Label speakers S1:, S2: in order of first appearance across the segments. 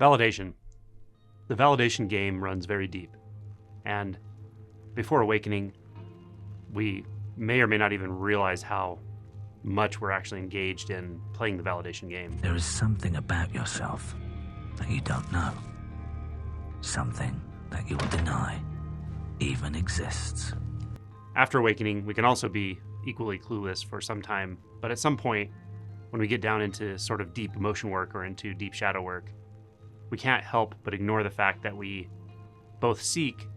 S1: Validation. The validation game runs very deep. And before awakening, we may or may not even realize how much we're actually engaged in playing the validation game.
S2: There is something about yourself that you don't know. Something that you will deny even exists.
S1: After awakening, we can also be equally clueless for some time, but at some point, when we get down into sort of deep emotion work or into deep shadow work, we can't help but ignore the fact that we both seek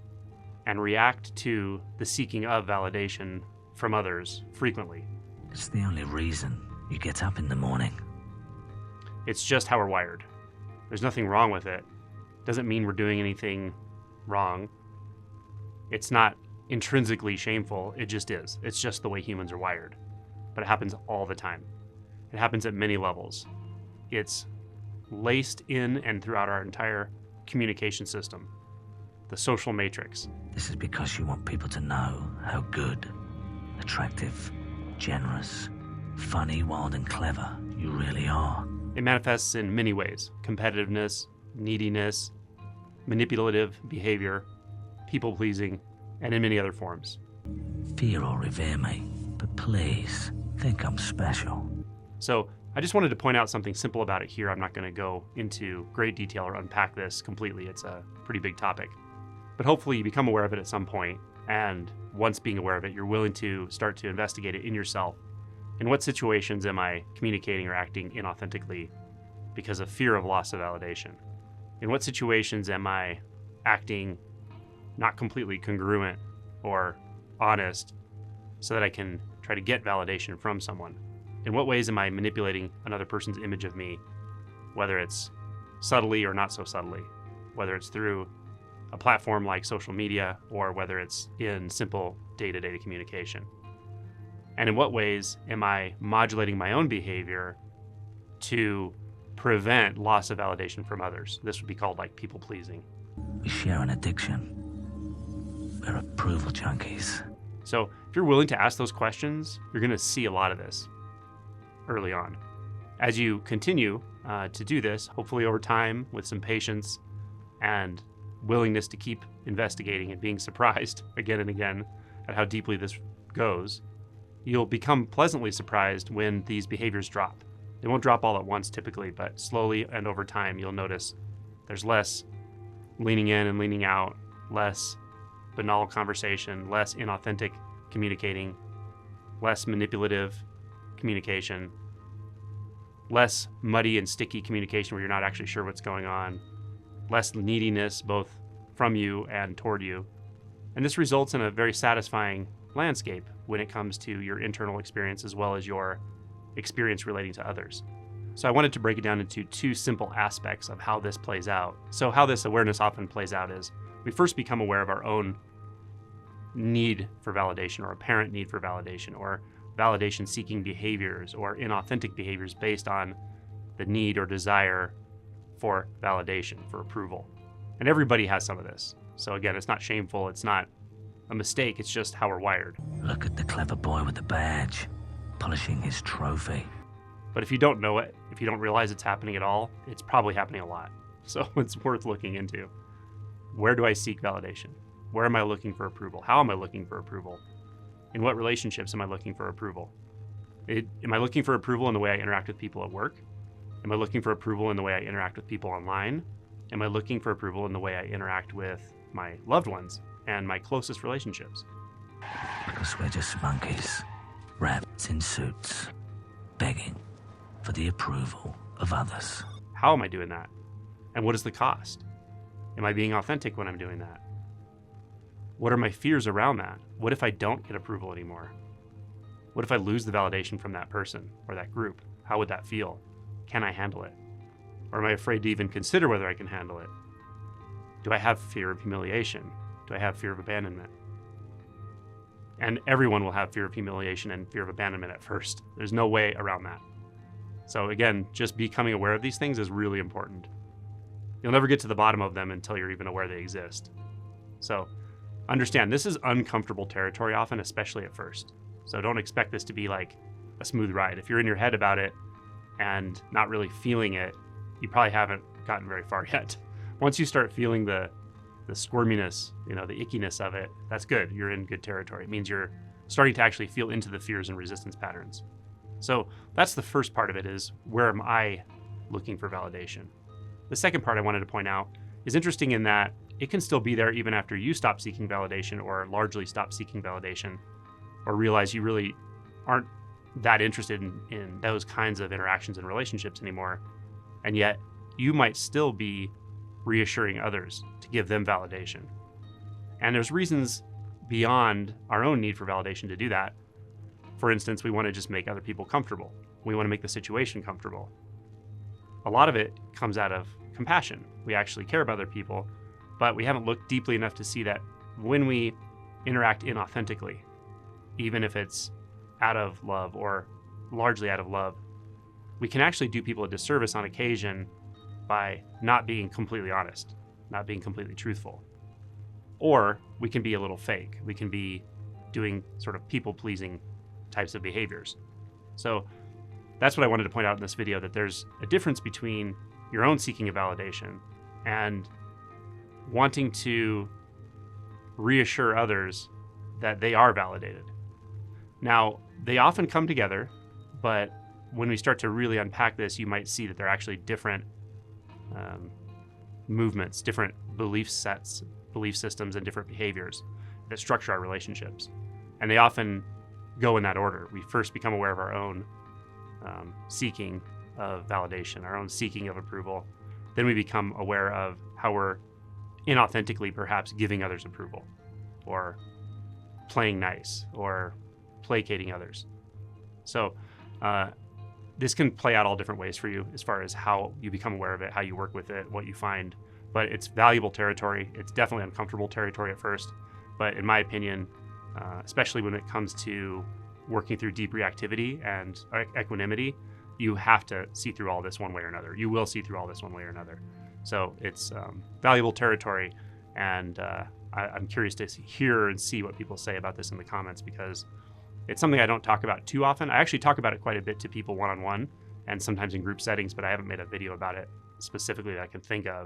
S1: and react to the seeking of validation from others frequently.
S2: It's the only reason you get up in the morning.
S1: It's just how we're wired. There's nothing wrong with it. Doesn't mean we're doing anything wrong. It's not intrinsically shameful, it just is. It's just the way humans are wired. But it happens all the time. It happens at many levels. It's laced in and throughout our entire communication system, the social matrix.
S2: This is because you want people to know how good, attractive, generous, funny, wild, and clever you really are.
S1: It manifests in many ways: competitiveness, neediness, manipulative behavior, people-pleasing, and in many other forms.
S2: Fear or revere me, but please think I'm special.
S1: So I just wanted to point out something simple about it here. I'm not going to go into great detail or unpack this completely. It's a pretty big topic. But hopefully you become aware of it at some point, and once being aware of it, you're willing to start to investigate it in yourself. In what situations am I communicating or acting inauthentically because of fear of loss of validation? In what situations am I acting not completely congruent or honest so that I can try to get validation from someone? In what ways am I manipulating another person's image of me, whether it's subtly or not so subtly, whether it's through a platform like social media or whether it's in simple day-to-day communication? And in what ways am I modulating my own behavior to prevent loss of validation from others? This would be called like people-pleasing.
S2: We share an addiction. We're approval junkies.
S1: So if you're willing to ask those questions, you're going to see a lot of this early on. As you continue to do this, hopefully over time with some patience and willingness to keep investigating and being surprised again and again at how deeply this goes, you'll become pleasantly surprised when these behaviors drop. They won't drop all at once typically, but slowly and over time you'll notice there's less leaning in and leaning out, less banal conversation, less inauthentic communicating, less manipulative communication, less muddy and sticky communication where you're not actually sure what's going on, less neediness both from you and toward you. And this results in a very satisfying landscape when it comes to your internal experience as well as your experience relating to others. So I wanted to break it down into two simple aspects of how this plays out. So how this awareness often plays out is we first become aware of our own need for validation or apparent need for validation or validation seeking behaviors or inauthentic behaviors based on the need or desire for validation, for approval. And everybody has some of this. So again, it's not shameful, it's not a mistake, it's just how we're wired.
S2: Look at the clever boy with the badge, polishing his trophy.
S1: But if you don't know it, if you don't realize it's happening at all, it's probably happening a lot. So it's worth looking into. Where do I seek validation? Where am I looking for approval? How am I looking for approval? In what relationships am I looking for approval? Am I looking for approval in the way I interact with people at work? Am I looking for approval in the way I interact with people online? Am I looking for approval in the way I interact with my loved ones and my closest relationships?
S2: Because we're just monkeys, rabbits in suits, begging for the approval of others.
S1: How am I doing that? And what is the cost? Am I being authentic when I'm doing that? What are my fears around that? What if I don't get approval anymore? What if I lose the validation from that person or that group? How would that feel? Can I handle it? Or am I afraid to even consider whether I can handle it? Do I have fear of humiliation? Do I have fear of abandonment? And everyone will have fear of humiliation and fear of abandonment at first. There's no way around that. So again, just becoming aware of these things is really important. You'll never get to the bottom of them until you're even aware they exist. So understand, this is uncomfortable territory often, especially at first. So don't expect this to be like a smooth ride. If you're in your head about it and not really feeling it, you probably haven't gotten very far yet. Once you start feeling the squirminess, the ickiness of it, that's good. You're in good territory. It means you're starting to actually feel into the fears and resistance patterns. So that's the first part of it, is where am I looking for validation? The second part I wanted to point out is interesting in that it can still be there even after you stop seeking validation, or largely stop seeking validation, or realize you really aren't that interested in those kinds of interactions and relationships anymore. And yet you might still be reassuring others to give them validation. And there's reasons beyond our own need for validation to do that. For instance, we want to just make other people comfortable. We want to make the situation comfortable. A lot of it comes out of compassion. We actually care about other people, but we haven't looked deeply enough to see that when we interact inauthentically, even if it's out of love or largely out of love, we can actually do people a disservice on occasion by not being completely honest, not being completely truthful. Or we can be a little fake. We can be doing sort of people-pleasing types of behaviors. So that's what I wanted to point out in this video, that there's a difference between your own seeking of validation and wanting to reassure others that they are validated. Now, they often come together, but when we start to really unpack this, you might see that they're actually different movements, different belief sets, belief systems, and different behaviors that structure our relationships. And they often go in that order. We first become aware of our own seeking of validation, our own seeking of approval. Then we become aware of how we're inauthentically perhaps giving others approval, or playing nice, or placating others. So this can play out all different ways for you as far as how you become aware of it, how you work with it, what you find. But it's valuable territory. It's definitely uncomfortable territory at first. But in my opinion, especially when it comes to working through deep reactivity and equanimity, you have to see through all this one way or another. You will see through all this one way or another. So it's valuable territory. And I'm curious to hear and see what people say about this in the comments, because it's something I don't talk about too often. I actually talk about it quite a bit to people one-on-one and sometimes in group settings, but I haven't made a video about it specifically that I can think of.